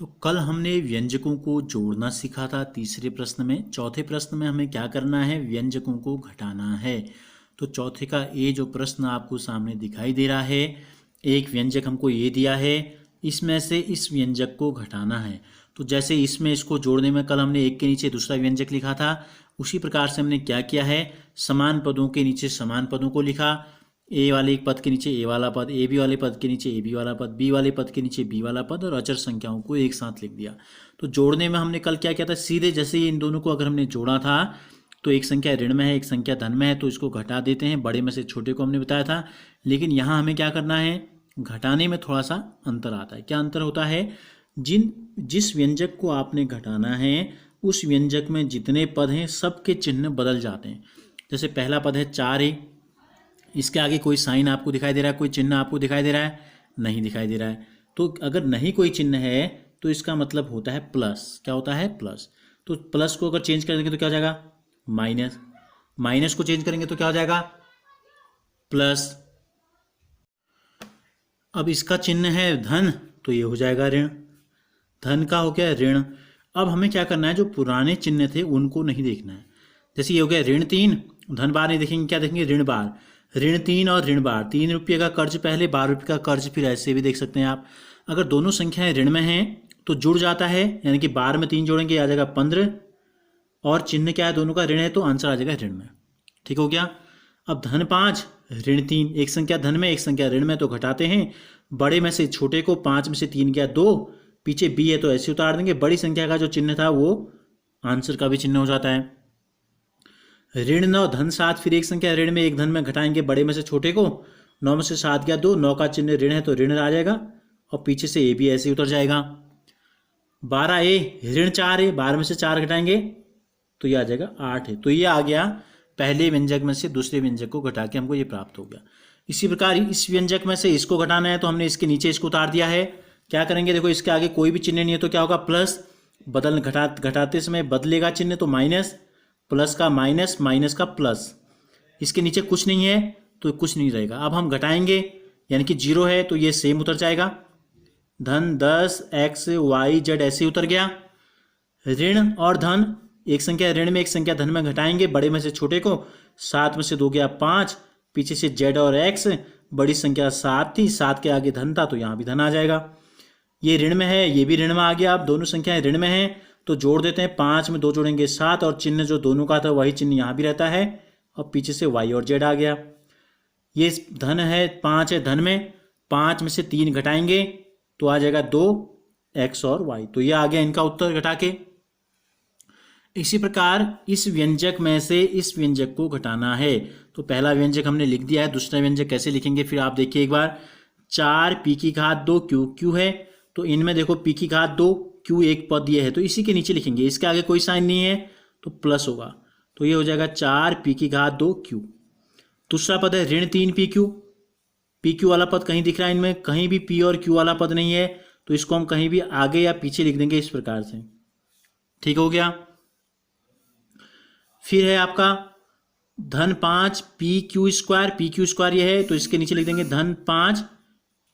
तो कल हमने व्यंजकों को जोड़ना सीखा था तीसरे प्रश्न में। चौथे प्रश्न में हमें क्या करना है, व्यंजकों को घटाना है। तो चौथे का ये जो प्रश्न आपको सामने दिखाई दे रहा है, एक व्यंजक हमको ये दिया है, इसमें से इस व्यंजक को घटाना है। तो जैसे इसमें इसको जोड़ने में कल हमने एक के नीचे दूसरा व्यंजक लिखा था, उसी प्रकार से हमने क्या किया है, समान पदों के नीचे समान पदों को लिखा। ए वाले पद के नीचे ए वाला पद, ए बी वाले पद के नीचे ए बी वाला पद, बी वाले पद के नीचे बी वाला पद और अचर संख्याओं को एक साथ लिख दिया। तो जोड़ने में हमने कल क्या किया था, सीधे जैसे इन दोनों को अगर हमने जोड़ा था तो एक संख्या ऋण में है, एक संख्या धन में है, तो इसको घटा देते हैं। बड़े में से छोटे को हमने बताया था, लेकिन यहाँ हमें क्या करना है, घटाने में थोड़ा सा अंतर आता है। क्या अंतर होता है, जिस व्यंजक को आपने घटाना है उस व्यंजक में जितने पद हैं सबके चिन्ह बदल जाते हैं। जैसे पहला पद है 4a, इसके आगे कोई साइन आपको दिखाई दे रहा है, कोई चिन्ह आपको दिखाई दे रहा है, नहीं दिखाई दे रहा है। तो अगर नहीं कोई चिन्ह है तो इसका मतलब होता है प्लस। क्या होता है, प्लस। तो प्लस को अगर चेंज कर देंगे तो क्या हो जाएगा, माइनस। माइनस को चेंज करेंगे तो क्या हो जाएगा, प्लस। अब इसका चिन्ह है धन, तो ये हो जाएगा ऋण। धन का हो गया ऋण। अब हमें क्या करना है, जो पुराने चिन्ह थे उनको नहीं देखना है। जैसे ये हो गया ऋण 3, धन बार नहीं देखेंगे, क्या देखेंगे, ऋण बार। ऋण 3 और ऋण बार, 3 रुपये का कर्ज पहले, 12 रुपये का कर्ज फिर, ऐसे भी देख सकते हैं आप। अगर दोनों संख्याएं ऋण में हैं तो जुड़ जाता है, यानी कि बार में 3 जोड़ेंगे आ जाएगा 15, और चिन्ह क्या है, दोनों का ऋण है, तो आंसर आ जाएगा ऋण में। ठीक हो गया। अब धन 5 ऋण 3, एक संख्या धन में एक संख्या ऋण में, तो घटाते हैं। बड़े में से छोटे को, 5 में से 3 गया 2, पीछे बी है तो ऐसे उतार देंगे। बड़ी संख्या का जो चिन्ह था वो आंसर का भी चिन्ह हो जाता है। ऋण 9 धन 7, फिर एक संख्या ऋण में एक धन में, घटाएंगे बड़े में से छोटे को, 9 में से 7 गया 2, 9 का चिन्ह ऋण है तो ऋण आ जाएगा, और पीछे से ए भी ऐसे उतर जाएगा। 12a ऋण 4a, 12 में से 4 घटाएंगे तो ये आ जाएगा 8 है। तो ये आ गया पहले व्यंजक में से दूसरे व्यंजक को घटा के हमको ये प्राप्त हो गया। इसी प्रकार इस व्यंजक में से इसको घटाना है तो हमने इसके नीचे इसको उतार दिया है। क्या करेंगे, देखो इसके आगे कोई भी चिन्ह नहीं है तो क्या होगा, प्लस। घटाते समय बदलेगा चिन्ह तो माइनस, प्लस का माइनस, माइनस का प्लस। इसके नीचे कुछ नहीं है तो कुछ नहीं रहेगा। अब हम घटाएंगे, यानी कि 0 है तो ये सेम उतर जाएगा। धन 10 x y z ऐसे उतर गया। ऋण और धन, एक संख्या ऋण में एक संख्या धन में, घटाएंगे बड़े में से छोटे को, 7 में से 2 गया 5, पीछे से z और x, बड़ी संख्या 7 थी, 7 के आगे धन था तो यहाँ भी धन आ जाएगा। ये ऋण में है, ये भी ऋण में आ गया। अब दोनों संख्याएं ऋण में हैं तो जोड़ देते हैं, 5 में 2 जोड़ेंगे 7, और चिन्ह जो दोनों का था वही चिन्ह यहाँ भी रहता है, और पीछे से y और z आ गया। ये धन है, 5 है धन में, 5 में से 3 घटाएंगे तो आ जाएगा 2x और y। तो ये आ गया इनका उत्तर घटा के। इसी प्रकार इस व्यंजक में से इस व्यंजक को घटाना है। तो पहला व्यंजक हमने लिख दिया है, दूसरा व्यंजक कैसे लिखेंगे फिर आप देखिए एक बार। 4p2 q है, तो इनमें देखो p2 q एक पद ये है तो इसी के नीचे लिखेंगे, इसके आगे कोई साइन नहीं है तो प्लस होगा, तो ये हो जाएगा 4p2 q। दूसरा पद है ऋण 3 pq वाला पद कहीं दिख रहा है, इनमें कहीं भी p और q वाला पद नहीं है, तो इसको हम कहीं भी आगे या पीछे लिख देंगे इस प्रकार से। ठीक हो गया। फिर है आपका धन 5 pq2 ये है तो इसके नीचे लिख देंगे धन 5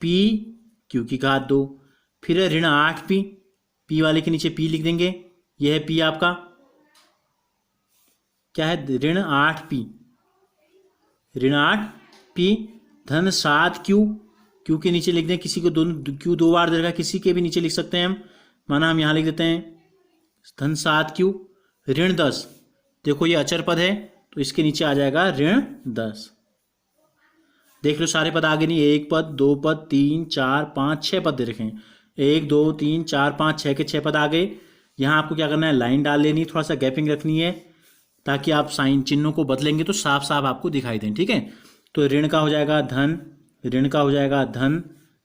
pq2। फिर है ऋण 8p, p वाले के नीचे p लिख देंगे, यह है p आपका, क्या है, ऋण 8p, ऋण 8p। धन 7q, q के नीचे लिख दें, किसी को दोनों q 2 बार दे रखा, किसी के भी नीचे लिख सकते हैं हम, माना हम यहाँ लिख देते हैं धन 7q। ऋण 10, देखो ये अचर पद है तो इसके नीचे आ जाएगा ऋण 10। देख लो सारे पद आगे नहीं, 1 पद 2 पद 3 4 5 6 पद दे रखे हैं, 1 2 3 4 5 6 के 6 पद आ गए। यहाँ आपको क्या करना है, लाइन डाल लेनी, थोड़ा सा गैपिंग रखनी है ताकि आप साइन चिन्हों को बदलेंगे तो साफ साफ आपको दिखाई दें। ठीक है, तो ऋण का हो जाएगा धन, ऋण का हो जाएगा धन,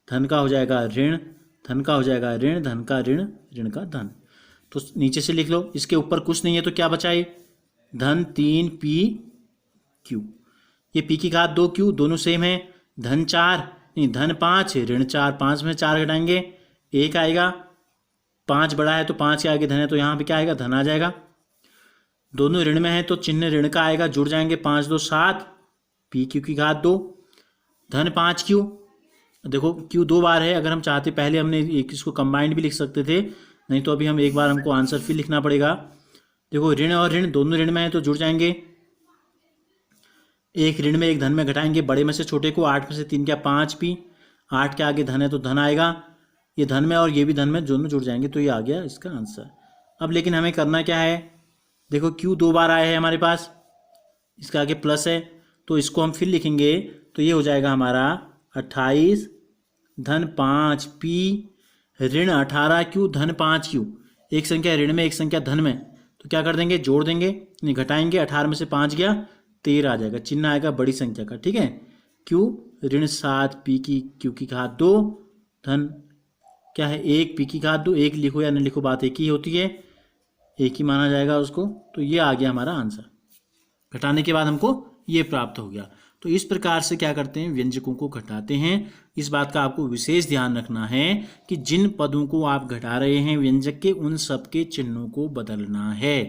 धन का हो जाएगा ऋण, धन का हो जाएगा ऋण, धन का ऋण, ऋण का धन। तो नीचे से लिख लो, इसके ऊपर कुछ नहीं है तो क्या बचाए, धन 3pq, ये p2 q दोनों सेम है। धन 4 नहीं, धन 5 ऋण 4, 5 में 4 घटाएंगे 1 आएगा, 5 बड़ा है तो 5 के आगे धन है तो यहाँ पे क्या आएगा, धन आ जाएगा। दोनों ऋण में है तो चिन्ह ऋण का आएगा, जुड़ जाएंगे, 5 2 7 pq2। धन 5q, देखो क्यू 2 बार है, अगर हम चाहते पहले हमने एक इसको कंबाइंड भी लिख सकते थे, नहीं तो अभी हम एक बार हमको आंसर फिर लिखना पड़ेगा। देखो ऋण और ऋण दोनों ऋण में है तो जुड़ जाएंगे, एक ऋण में एक धन में घटाएंगे, बड़े में से छोटे को, 8 में से 3 क्या 5 पी, 8 के आगे धन है तो धन आएगा, ये धन में और ये भी धन में दोनों जुड़ जाएंगे, तो ये आ गया इसका आंसर। अब लेकिन हमें करना क्या है, देखो क्यू 2 बार आया है हमारे पास, इसका आगे प्लस है तो इसको हम फिर लिखेंगे, तो ये हो जाएगा हमारा 28 धन 5 पी ऋण 18 क्यू धन 5 क्यू। एक संख्या ऋण में एक संख्या धन में, तो क्या कर देंगे, जोड़ देंगे, नहीं घटाएंगे, 18 में से 5 गया 13 आ जाएगा, चिन्ह आएगा बड़ी संख्या का, ठीक है। क्यू ऋण 7 पी की क्यू की घात 2 धन क्या है 1 पी की घात 2, एक लिखो या न लिखो बात एक ही होती है, एक ही माना जाएगा उसको, तो ये आ गया हमारा आंसर। घटाने के बाद हमको ये प्राप्त हो गया। तो इस प्रकार से क्या करते हैं, व्यंजकों को घटाते हैं। इस बात का आपको विशेष ध्यान रखना है कि जिन पदों को आप घटा रहे हैं व्यंजक के, उन सब के चिन्हों को बदलना है।